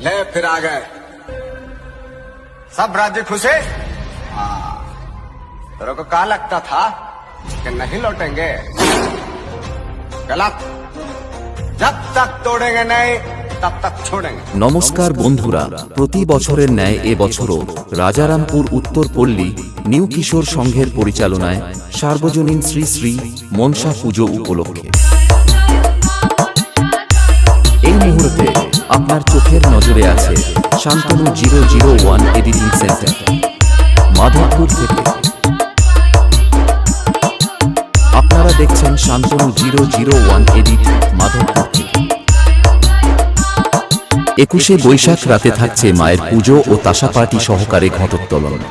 ले फिर आ गए सब राज्य खुशे। हाँ, तेरे को क्या लगता था कि नहीं लौटेंगे? गलत। जब तक तोड़ेंगे नहीं तब तक छोड़ेंगे। নমস্কার বন্ধুরা, প্রতি বছরের ন্যায় এবছরও রাজারামপুর উত্তরপল্লী নিউ কিশোর সংঘের পরিচালনায় সার্বজনীন শ্রী শ্রী মনসা পুজো উপলক্ষে এই মুহূর্তে আপনার চোখের নজরে আছে শান্তনু 001 এডিটিং সেন্টার মাধবপুর থেকে। আপনারা দেখছেন শান্তনু 001 এডিট মাধবপুর থেকে। 21শে বৈশাখ রাতে থাকছে মায়ের পুজো ও তাসা পার্টি সহকারে ঘটোত্তোলন।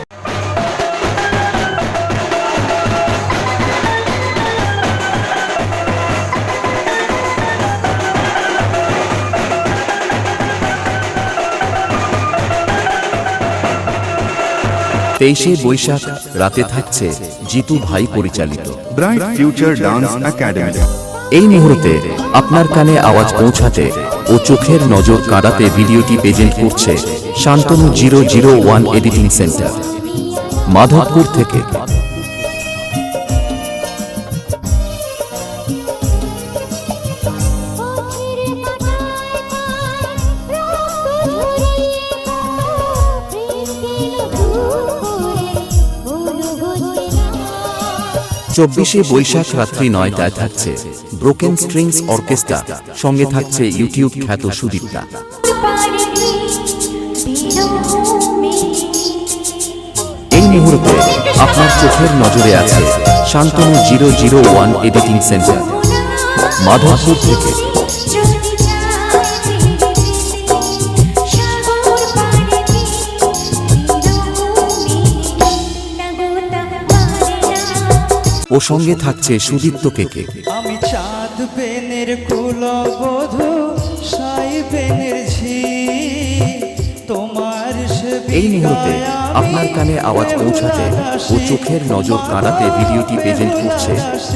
তেইশে বৈশাখ রাতে থাকছে জিতু ভাই পরিচালিত ব্রাইট ফিউচার ডান্স একাডেমি। এই মুহূর্তে আপনার কানে আওয়াজ পৌঁছাতে ও চোখের নজর কাড়াতে ভিডিওটি প্রেজেন্ট করছে শান্তনু 001 এডিটিং সেন্টার মাধবপুর থেকে। চব্বিশে বৈশাখ রাত্রি 9টায় থাকছে ব্রোকেন স্ট্রিংস অর্কেস্ট্রা, সঙ্গে থাকছে ইউটিউব খ্যাত সুদীপ্তা। এই মুহূর্তে আপনার চোখের নজরে আছে শান্তনু 001 এডিটিং সেন্টার মাধবপুর থেকে। ও সঙ্গে থাকছে সুদীপ্ত কেকে। আমি চাঁদ বেনের কুলবধূ সাই বেনের ঝি তোমার এই মুহূর্তে আপনার কানে আওয়াজ পৌঁছাতে ও চোখের নজর কাড়াতে ভিডিওটি প্রেজেন্ট করছে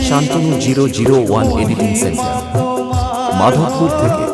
শান্তনু 001 এডিটিং সেন্টার মাধবপুর থেকে।